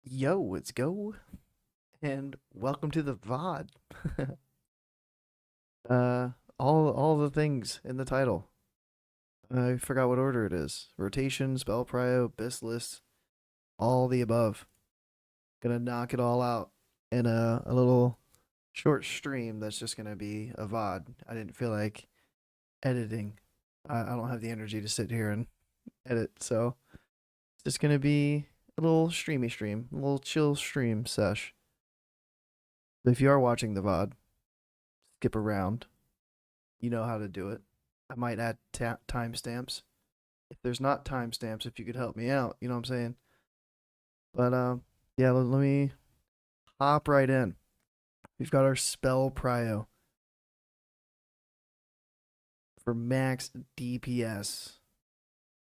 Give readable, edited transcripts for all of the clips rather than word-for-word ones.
Yo, let's go, and welcome to the VOD. uh, all the things in the title. I forgot what order it is. Rotation, spell prio, BiS list, all the above. Gonna knock it all out in a little short stream that's just gonna be a VOD. I didn't feel like editing. I don't have the energy to sit here and edit, so it's just gonna be a little streamy stream, a little chill stream sesh. If you are watching the VOD, skip around. You know how to do it. I might add timestamps. If there's not timestamps, if you could help me out, you know what I'm saying? But yeah, let me hop right in. We've got our spell prio for max DPS.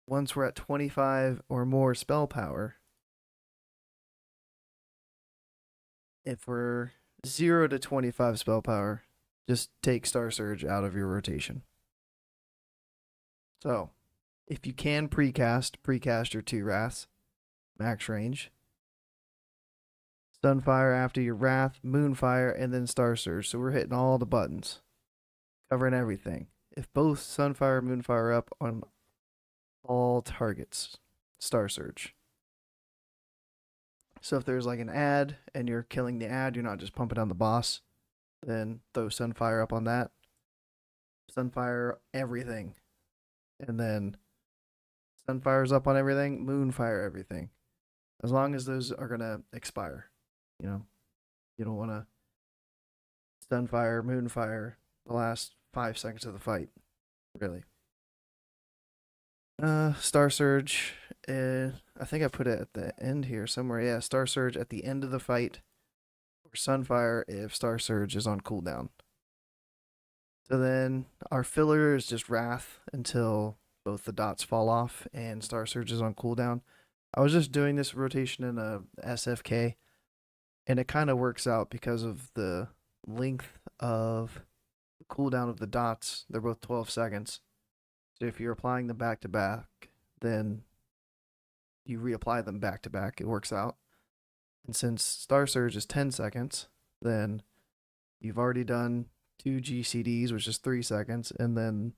Once we're at 25 or more spell power, if we're 0 to 25 spell power, just take Star Surge out of your rotation. So, if you can precast your 2 Wraths, max range. Sunfire after your Wrath, Moonfire, and then Star Surge. So we're hitting all the buttons, covering everything. If both Sunfire and Moonfire are up on all targets, Star Surge. So if there's like an ad and you're killing the ad, you're not just pumping down the boss, then throw Sunfire up on that. Sunfire everything. And then Sunfire's up on everything, Moonfire everything. As long as those are going to expire. You know, you don't want to Sunfire, Moonfire the last 5 seconds of the fight, really. Star Surge. I think I put it at the end here somewhere. Yeah, Star Surge at the end of the fight, or Sunfire if Star Surge is on cooldown. So then our filler is just Wrath until both the dots fall off and Star Surge is on cooldown. I was just doing this rotation in a SFK, and it kind of works out because of the length of the cooldown of the dots. They're both 12 seconds. So if you're applying them back to back, then you reapply them back to back. It works out. And since Star Surge is 10 seconds, then you've already done 2 GCDs, which is 3 seconds, and then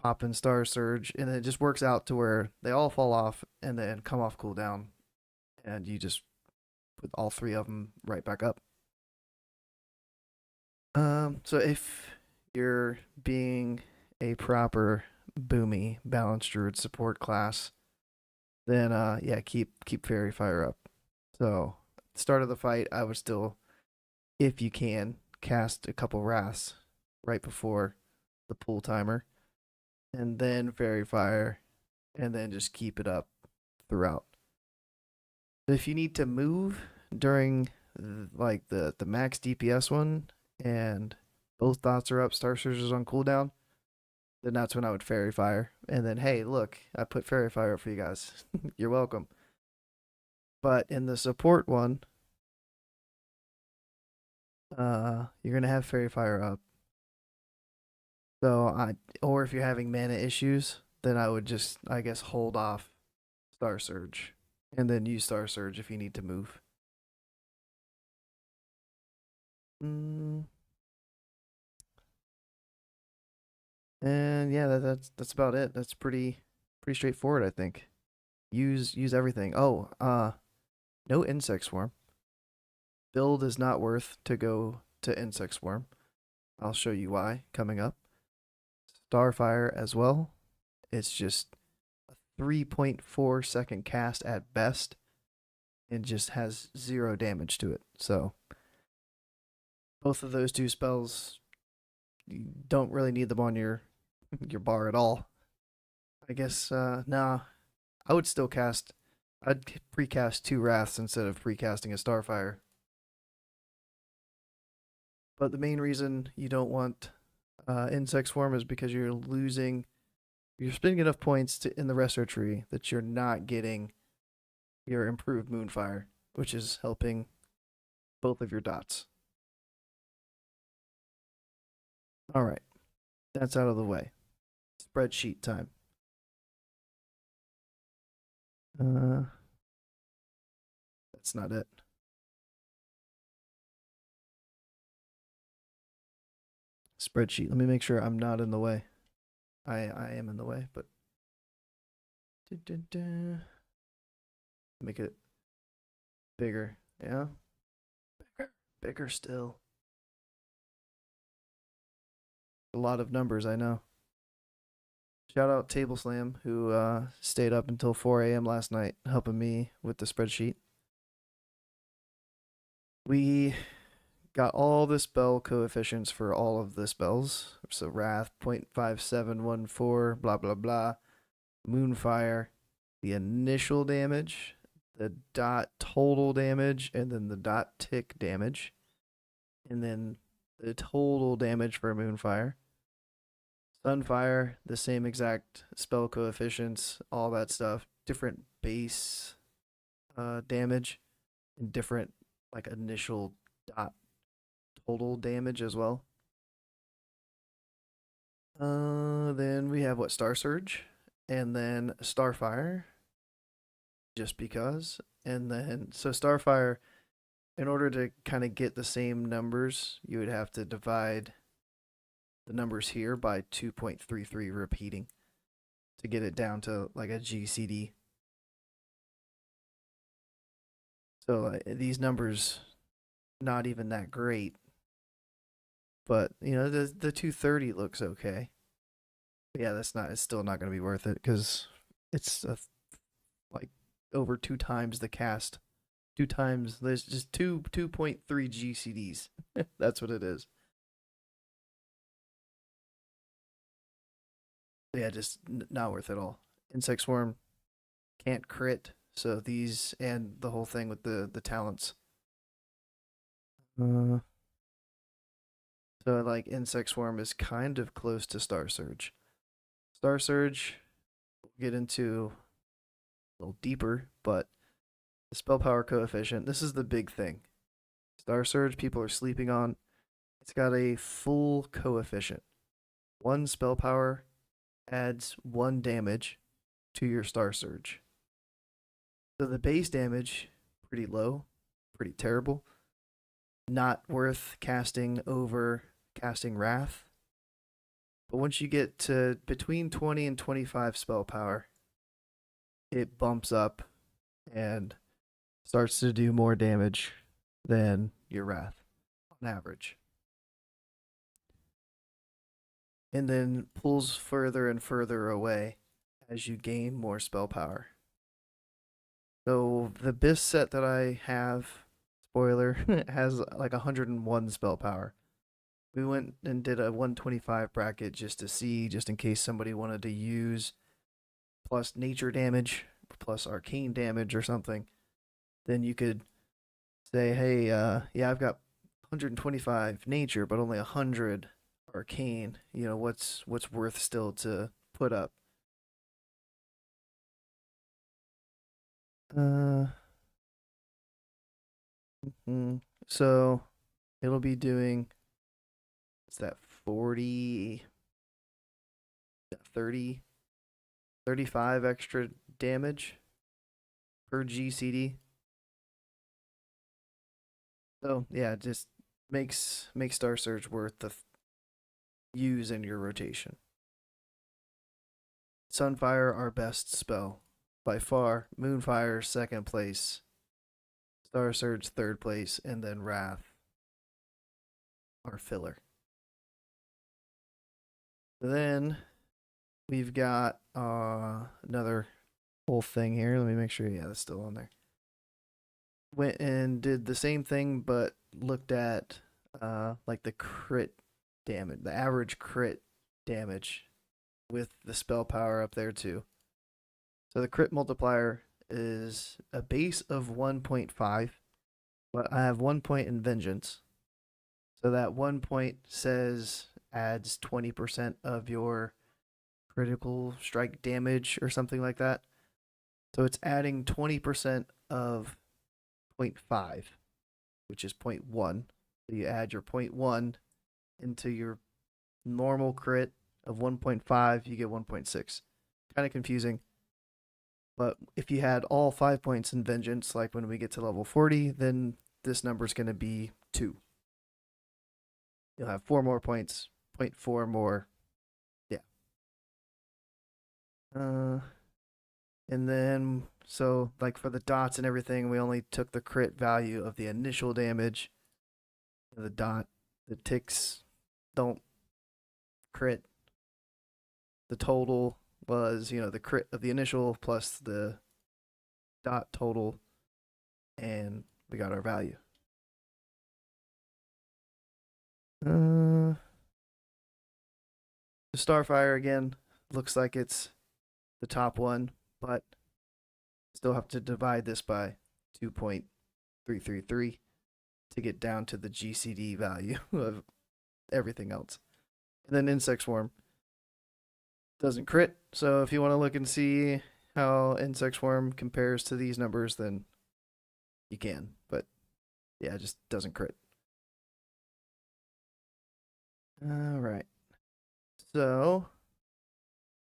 pop in Star Surge, and it just works out to where they all fall off and then come off cooldown, and you just put all 3 of them right back up. So if you're being a proper boomy balanced druid support class, then yeah, keep fairy fire up. So start of the fight, I would still, if you can, cast a couple wraths right before the pull timer, and then fairy fire, and then just keep it up throughout. If you need to move during like the max DPS one and both dots are up, Star Surge is on cooldown, then that's when I would fairy fire. And then, hey, look, I put fairy fire up for you guys. You're welcome. But in the support one, you're gonna have fairy fire up. So or if you're having mana issues, then I would just, I guess, hold off Star Surge, and then use Star Surge if you need to move. Mm, and yeah, that's about it. That's pretty straightforward, I think. Use everything. Oh, no insect swarm. Build is not worth to go to insect swarm. I'll show you why coming up. Starfire as well. It's just a 3.4 second cast at best and just has 0 damage to it. So both of those 2 spells, you don't really need them on your bar at all. I guess nah, I would still cast, I'd precast 2 wraths instead of precasting a Starfire. But the main reason you don't want insect swarm is because you're spending enough points in the resto tree that you're not getting your improved Moonfire, which is helping both of your dots. All right, that's out of the way. Spreadsheet time. that's not it. Spreadsheet. Let me make sure I'm not in the way. I am in the way, but make it bigger. Yeah, bigger still. A lot of numbers, I know. Shout out Table Slam, who stayed up until 4 a.m. last night helping me with the spreadsheet. We got all the spell coefficients for all of the spells. So Wrath 0.5714, blah blah blah. Moonfire, the initial damage, the dot total damage, and then the dot tick damage, and then the total damage for Moonfire. Sunfire, the same exact spell coefficients, all that stuff. Different base damage, and different like initial dot total damage as well. Then we have what, Star Surge, and then Starfire, just because. And then so Starfire, in order to kind of get the same numbers, you would have to divide the numbers here by 2.33 repeating to get it down to like a GCD. So these numbers, not even that great. But you know, the 230 looks okay. But yeah, that's not. It's still not going to be worth it because it's like over 2 times the cast. 2 times. There's just 2.3 GCDs. That's what it is. Yeah, just not worth it all. Insect Swarm can't crit, so these and the whole thing with the talents. So like Insect Swarm is kind of close to Star Surge. Star Surge, we'll get into a little deeper, but the spell power coefficient, this is the big thing. Star Surge, people are sleeping on. It's got a full coefficient. 1 spell power adds 1 damage to your Star Surge. So the base damage, pretty low, pretty terrible. Not worth casting over casting Wrath. But once you get to between 20 and 25 spell power, it bumps up and starts to do more damage than your Wrath on average. And then pulls further and further away as you gain more spell power. So the BiS set that I have, spoiler, has like 101 spell power. We went and did a 125 bracket just to see, just in case somebody wanted to use plus nature damage, plus arcane damage or something. Then you could say, hey, yeah, I've got 125 nature, but only 100 arcane. You know, what's worth still to put up? So it'll be doing, what's that, 40, 30, 35 extra damage per GCD. So yeah, just makes Star Surge worth the use in your rotation. Sunfire, our best spell by far. Moonfire, second place. Star Surge, third place, and then Wrath, our filler. Then we've got another whole thing here. Let me make sure. Yeah, that's still on there. Went and did the same thing, but looked at like the crit damage, the average crit damage with the spell power up there too. So the crit multiplier is a base of 1.5, but I have 1 point in Vengeance. So that 1 point says adds 20% of your critical strike damage or something like that. So it's adding 20% of 0.5, which is 0.1. So you add your 0.1 into your normal crit of 1.5, you get 1.6. Kind of confusing. But if you had all 5 points in Vengeance, like when we get to level 40, then this number is going to be 2. You'll have 4 more points, 0.4 more. Yeah. And then, so like for the dots and everything, we only took the crit value of the initial damage. The dot, the ticks don't crit. The total was, the crit of the initial plus the dot total, and we got our value. The Starfire again looks like it's the top one, but still have to divide this by 2.333 to get down to the GCD value of everything else. And then Insect Swarm doesn't crit, so if you want to look and see how Insect Swarm compares to these numbers, then you can. But yeah, it just doesn't crit. All right. So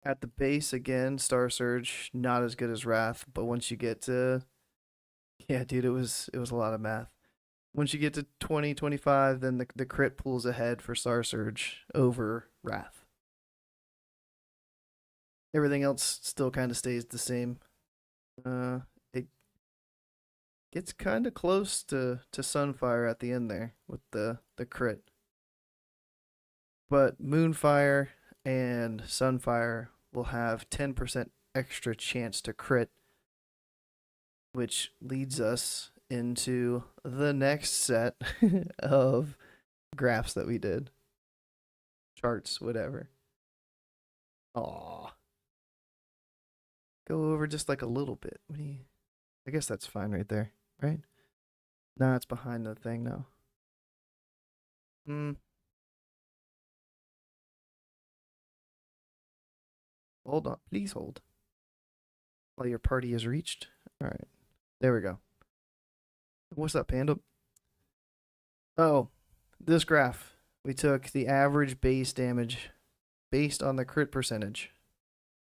at the base again, Star Surge not as good as Wrath, but once you get to, yeah, dude, it was a lot of math. Once you get to 20, 25, then the crit pulls ahead for Star Surge over Wrath. Everything else still kind of stays the same. It gets kind of close to Sunfire at the end there with the crit. But Moonfire and Sunfire will have 10% extra chance to crit, which leads us into the next set of graphs that we did. Charts, whatever. Aw. Go over just like a little bit. I guess that's fine right there, right? No, it's behind the thing now. Hold on. Please hold. While your party is reached. Alright. There we go. What's up, Panda? Oh, this graph. We took the average base damage based on the crit percentage.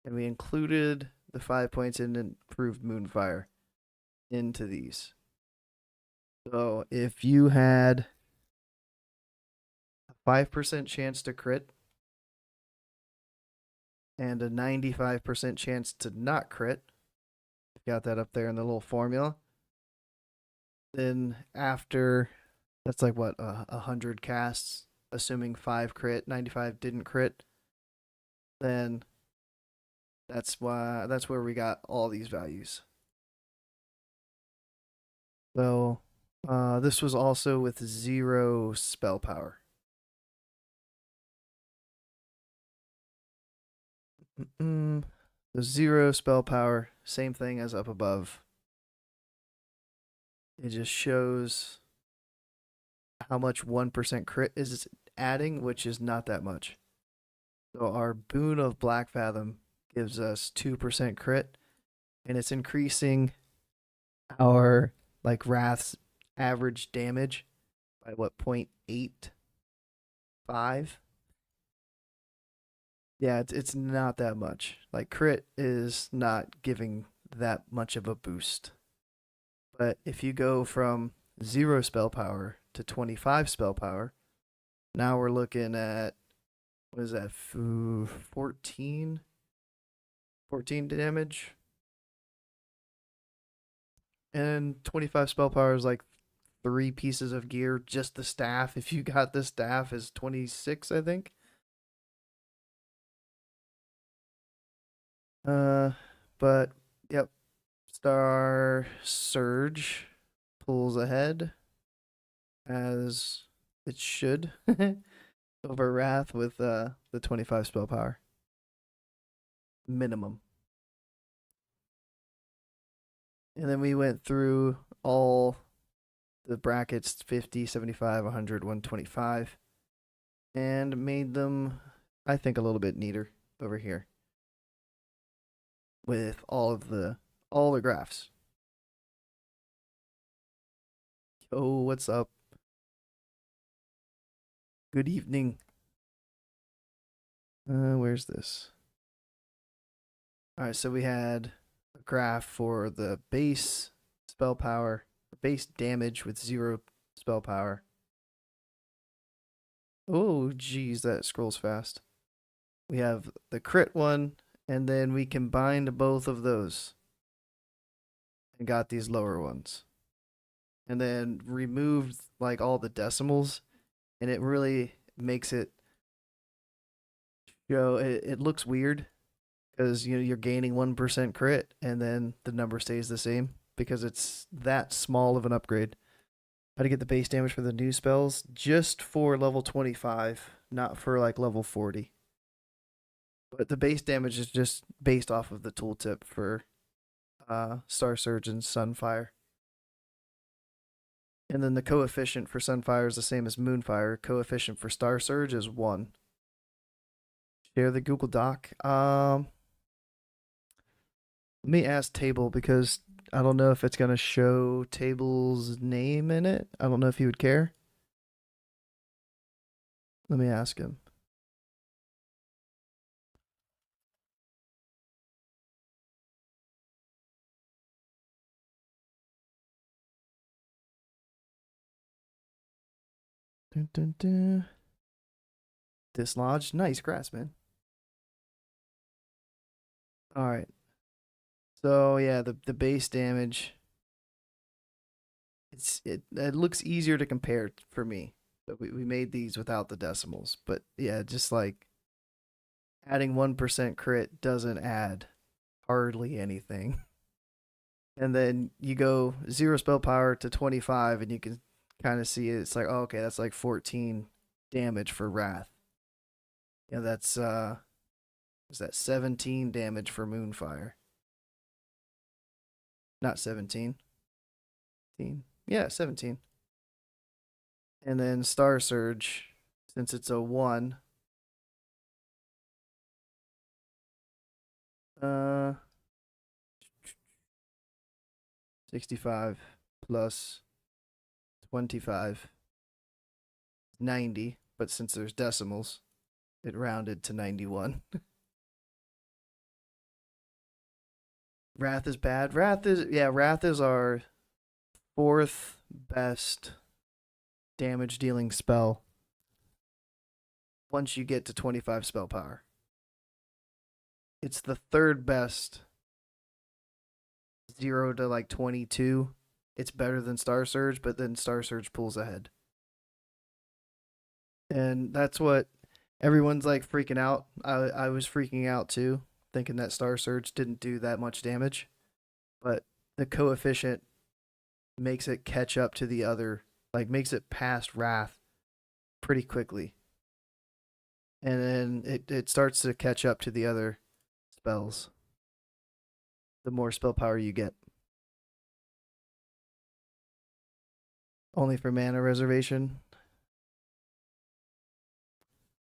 And we included the 5 points in improved Moonfire into these. So if you had a 5% chance to crit and a 95% chance to not crit, got that up there in the little formula. Then after, that's like what, 100 casts, assuming 5 crit, 95 didn't crit, then that's where we got all these values. So this was also with 0 spell power. The 0 spell power, same thing as up above. It just shows how much 1% crit is adding, which is not that much. So our Boon of Black Fathom gives us 2% crit, and it's increasing our like Wrath's average damage by what, 0.85? Yeah, it's not that much. Like crit is not giving that much of a boost. But if you go from 0 spell power to 25 spell power, now we're looking at, what is that, 14 damage, and 25 spell power is like 3 pieces of gear. Just the staff, if you got the staff, is 26, I think. But yep, Star Surge pulls ahead as it should over Wrath with the 25 spell power minimum. And then we went through all the brackets 50, 75, 100, 125 and made them, I think, a little bit neater over here with all the graphs. Yo, what's up? Good evening. Where's this? All right, so we had graph for the base spell power, base damage with 0 spell power. Oh, geez, that scrolls fast. We have the crit one, and then we combined both of those and got these lower ones. And then removed like all the decimals, and it really makes it show it looks weird because you're gaining 1% crit and then the number stays the same because it's that small of an upgrade. How to get the base damage for the new spells just for level 25, not for like level 40. But the base damage is just based off of the tooltip for Star Surge and Sunfire. And then the coefficient for Sunfire is the same as Moonfire. Coefficient for Star Surge is 1. Share the Google Doc. Let me ask Table because I don't know if it's going to show Table's name in it. I don't know if he would care. Let me ask him. Dun, dun, dun. Dislodge. Nice grass, man. All right. So yeah, the base damage. It looks easier to compare for me. But we made these without the decimals. But yeah, just like adding 1% crit doesn't add hardly anything. And then you go 0 spell power to 25, and you can kind of see it. It's like, oh, okay, that's like 14 damage for Wrath. Yeah, that's is that 17 damage for Moonfire? Not 17. 17. Yeah, 17. And then Star Surge, since it's a 1. 65 plus 25. 90, but since there's decimals, it rounded to 91. Wrath is bad. Wrath is our 4th best damage dealing spell once you get to 25 spell power. It's the 3rd best 0 to like 22. It's better than Star Surge, but then Star Surge pulls ahead. And that's what everyone's like freaking out. I was freaking out too, thinking that Star Surge didn't do that much damage. But the coefficient makes it catch up to the other, like makes it past Wrath pretty quickly. And then it starts to catch up to the other spells the more spell power you get. Only for mana reservation.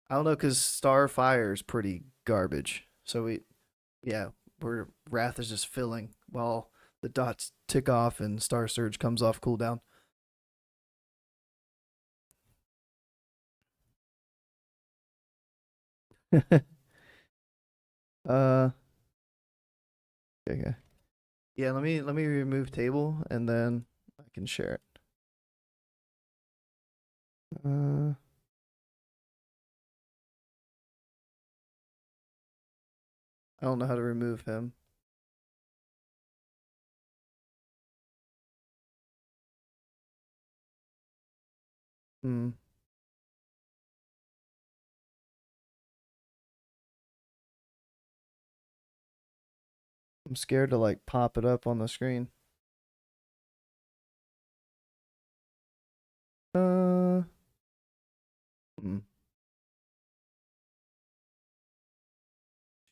I don't know, because Starfire is pretty garbage. So we're Wrath is just filling while the dots tick off and Star Surge comes off cooldown. Okay. Yeah, let me remove table and then I can share it. I don't know how to remove him. Hmm. I'm scared to like pop it up on the screen. Hmm.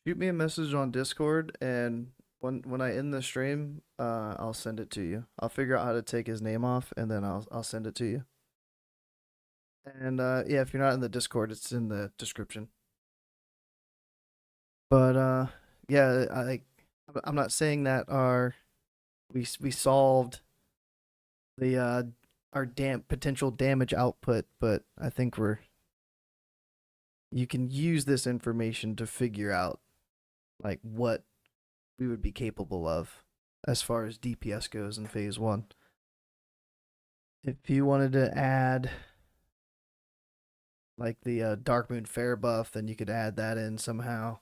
Shoot me a message on Discord, and when I end the stream, I'll send it to you. I'll figure out how to take his name off, and then I'll send it to you. And yeah, if you're not in the Discord, it's in the description. But yeah, I'm not saying that we solved the our potential damage output, but I think you can use this information to figure out like what we would be capable of as far as DPS goes in phase 1. If you wanted to add like the Dark Moon Fair buff, then you could add that in somehow.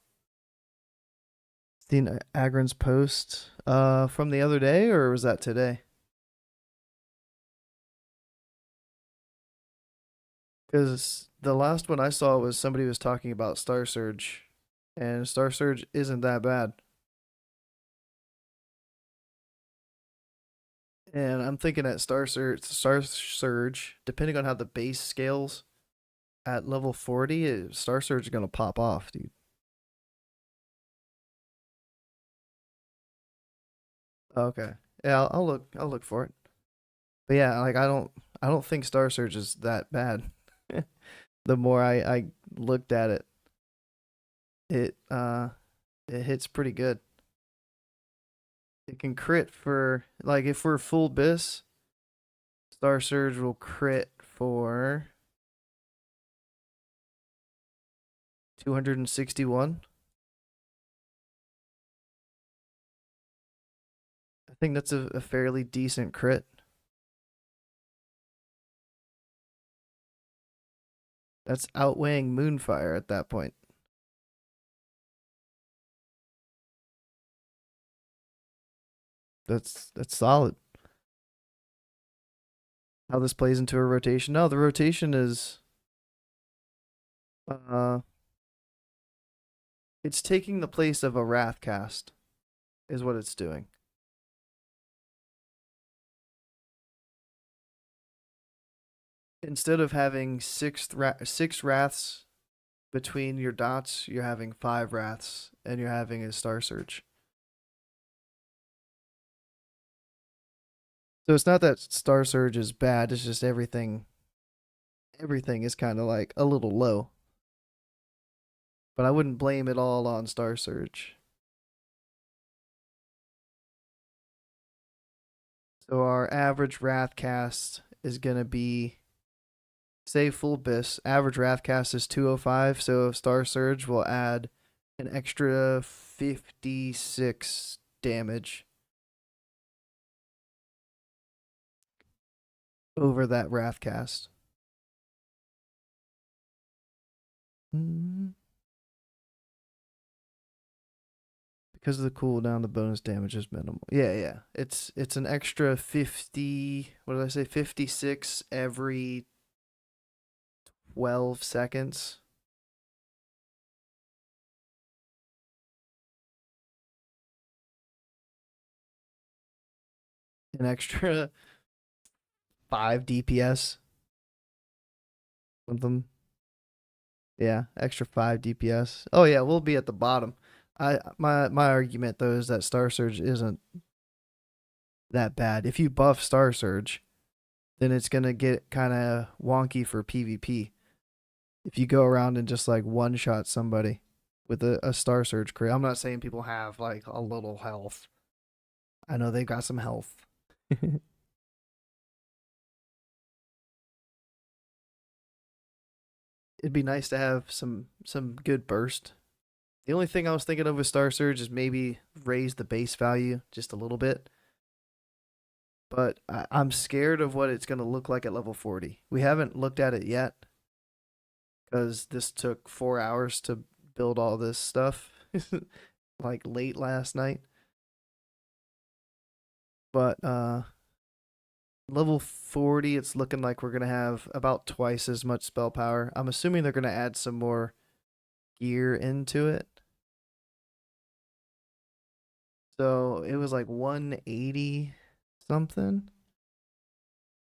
Seen Agron's post from the other day, or was that today? Because the last one I saw was somebody was talking about Star Surge, and Star Surge isn't that bad. And I'm thinking at Star Surge, depending on how the base scales at level 40, Star Surge is gonna pop off, dude. Okay, yeah, I'll look for it. But yeah, like I don't think Star Surge is that bad. The more I looked at it, it it hits pretty good. It can crit for like if we're full BiS, Star Surge will crit for 261. I think that's a fairly decent crit. That's outweighing Moonfire at that point. That's solid. How this plays into a rotation? No, the rotation is uh it's taking the place of a Wrath cast, is what it's doing. Instead of having six Wraths between your dots, you're having 5 Wraths, and you're having a Star Surge. So it's not that Star Surge is bad, it's just everything is kind of like a little low. But I wouldn't blame it all on Star Surge. So our average Wrath cast is going to be, say full BiS, average Wrath cast is 205, so Star Surge will add an extra 56 damage over that Wrath cast. Because of the cooldown, the bonus damage is minimal. Yeah, yeah. It's an extra 50, what did I say? 56 every 12 seconds. An extra 5 DPS. Something. Yeah, extra 5 DPS. Oh yeah, we'll be at the bottom. My argument though is that Star Surge isn't that bad. If you buff Star Surge, then it's gonna get kind of wonky for PvP. If you go around and just like one shot somebody with a Star Surge crit, I'm not saying people have like a little health. I know they've got some health. It'd be nice to have some good burst. The only thing I was thinking of with Star Surge is maybe raise the base value just a little bit. But I'm scared of what it's going to look like at level 40. We haven't looked at it yet because this took 4 hours to build all this stuff, like late last night. But level 40, it's looking like we're going to have about twice as much spell power. I'm assuming they're going to add some more gear into it. So it was like 180 something.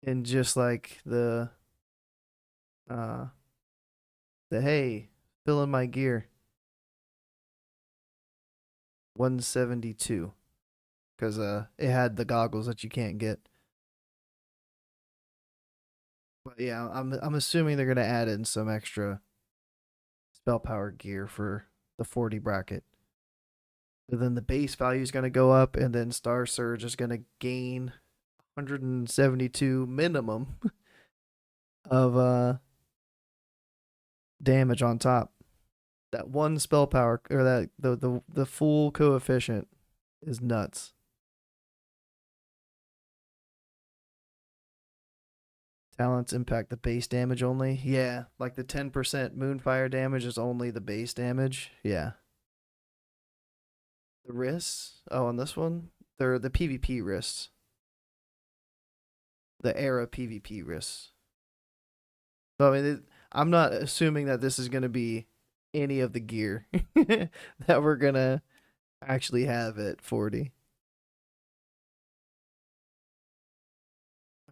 And just like uh the hey, fill in my gear. 172. Because it had the goggles that you can't get. But yeah, I'm assuming they're gonna add in some extra spell power gear for the 40 bracket. But then the base value is gonna go up, and then Star Surge is gonna gain 172 minimum of damage on top. That one spell power or that the full coefficient is nuts. Talents impact the base damage only. Yeah, like the 10% Moonfire damage is only the base damage. Yeah. The risks? Oh, on this one? They're the PvP risks. The era PvP risks. So, I mean, I'm not assuming that this is going to be any of the gear that we're going to actually have at 40.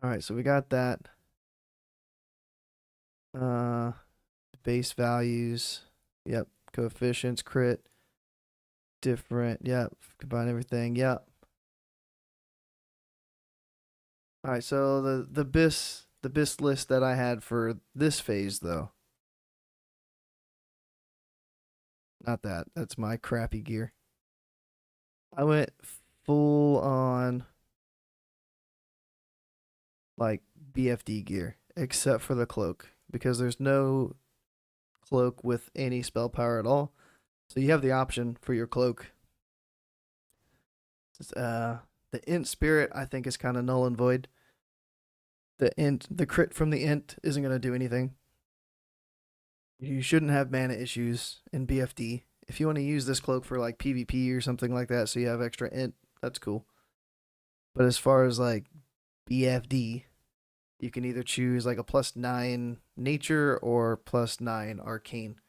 All right, so we got that. Uh, base values. Yep. Coefficients, crit, different. Yep. Combine everything. Yep. All right, so the BiS list that I had for this phase though. Not that. That's my crappy gear. I went full on like BFD gear except for the cloak because there's no cloak with any spell power at all. So you have the option for your cloak. The int spirit I think is kind of null and void. The crit from the int isn't going to do anything. You shouldn't have mana issues in BFD. If you want to use this cloak for like PvP or something like that, so you have extra int, that's cool. But as far as like BFD, you can either choose like a +9 nature or +9 arcane.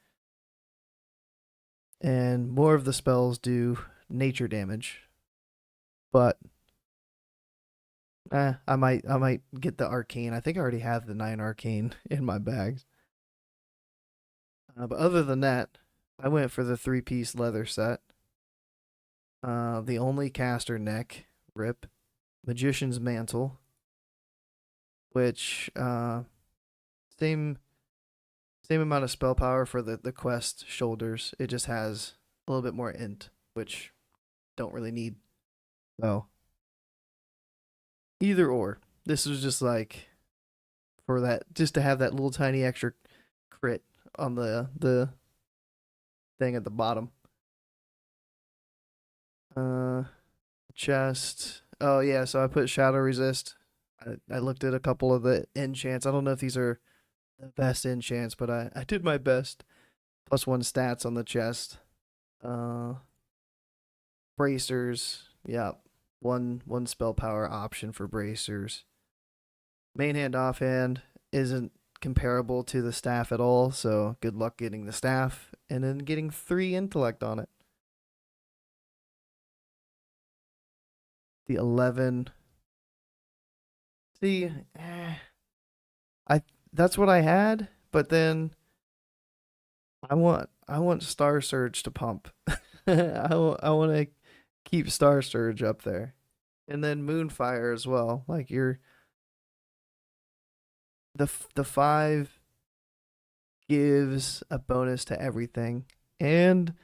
And more of the spells do nature damage. But I might get the arcane. I think I already have the 9 arcane in my bags. But other than that, I went for the 3-piece leather set. The only caster neck, rip. Magician's mantle, which same amount of spell power for the quest shoulders. It just has a little bit more int, which don't really need. So either or. This was just like for that, just to have that little tiny extra crit on the thing at the bottom. Chest. Oh yeah, so I put shadow resist. I looked at a couple of the enchants. I don't know if these are the best enchants, but I did my best. +1 stats on the chest. Bracers. Yeah. One spell power option for bracers. Main hand offhand isn't comparable to the staff at all, so good luck getting the staff and then getting 3 intellect on it. The 11. See, I that's what I had, but then I want Star Surge to pump. I want to keep Star Surge up there, and then Moonfire as well. Like the 5 gives a bonus to everything, and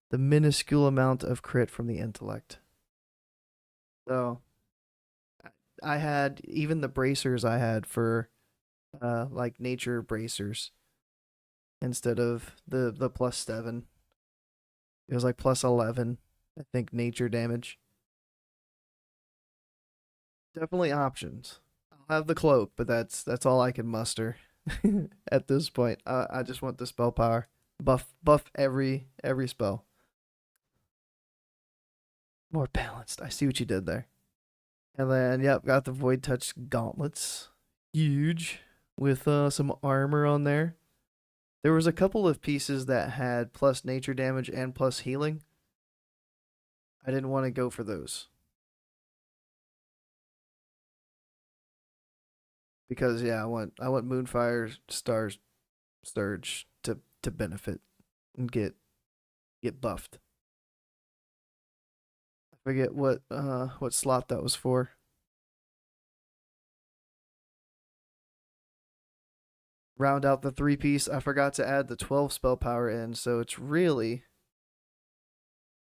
the minuscule amount of crit from the intellect. So I had even the bracers I had for like nature bracers instead of the +7. It was like +11, I think, nature damage. Definitely options. I'll have the cloak, but that's all I can muster at this point. I just want the spell power. Buff every spell. More balanced. I see what you did there. And then yep, got the Void Touch gauntlets. Huge with some armor on there. There was a couple of pieces that had plus nature damage and plus healing. I didn't want to go for those. Because yeah, I want Moonfire Stars Surge to benefit and get buffed. I forget what slot that was for. Round out the 3-piece. I forgot to add the 12 spell power in, so it's really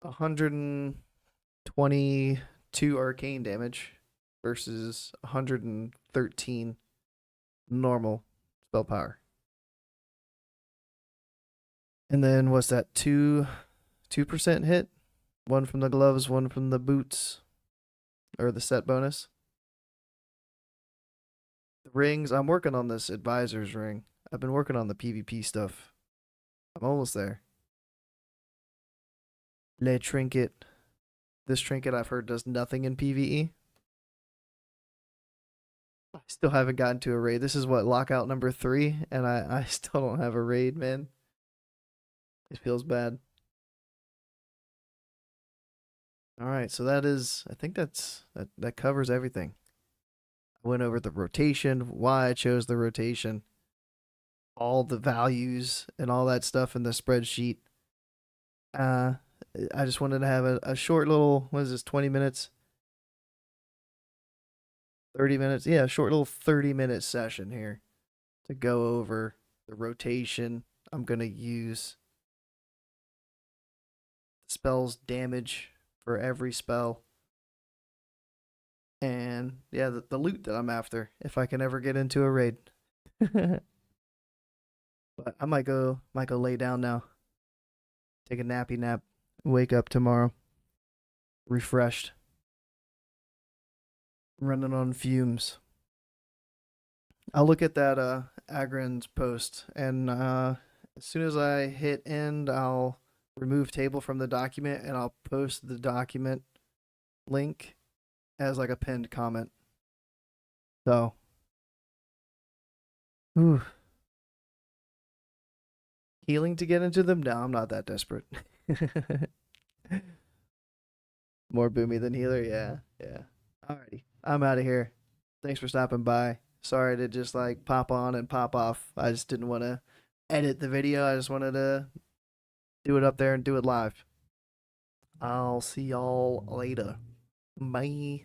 122 arcane damage versus 113 normal spell power. And then what's that? 2% hit? One from the gloves, one from the boots, or the set bonus. The rings, I'm working on this advisor's ring. I've been working on the PvP stuff. I'm almost there. Le trinket. This trinket I've heard does nothing in PvE. I still haven't gotten to a raid. This is what, lockout number 3, and I still don't have a raid, man. It feels bad. All right, so I think that covers everything. I went over the rotation, why I chose the rotation, all the values and all that stuff in the spreadsheet. I just wanted to have a short little, what is this, 20 minutes? 30 minutes? Yeah, a short little 30-minute session here to go over the rotation I'm going to use, spells damage for every spell, and yeah, the loot that I'm after if I can ever get into a raid. But I might go lay down now, take a nappy nap, wake up tomorrow refreshed, running on fumes. I'll look at that Agrin's post, and as soon as I hit end, I'll remove table from the document, and I'll post the document link as like a pinned comment. So, ooh, healing to get into them? No, I'm not that desperate. More boomy than healer? Yeah, yeah. Alrighty, I'm out of here. Thanks for stopping by. Sorry to just like pop on and pop off. I just didn't want to edit the video. I just wanted to do it up there and do it live. I'll see y'all later. Bye.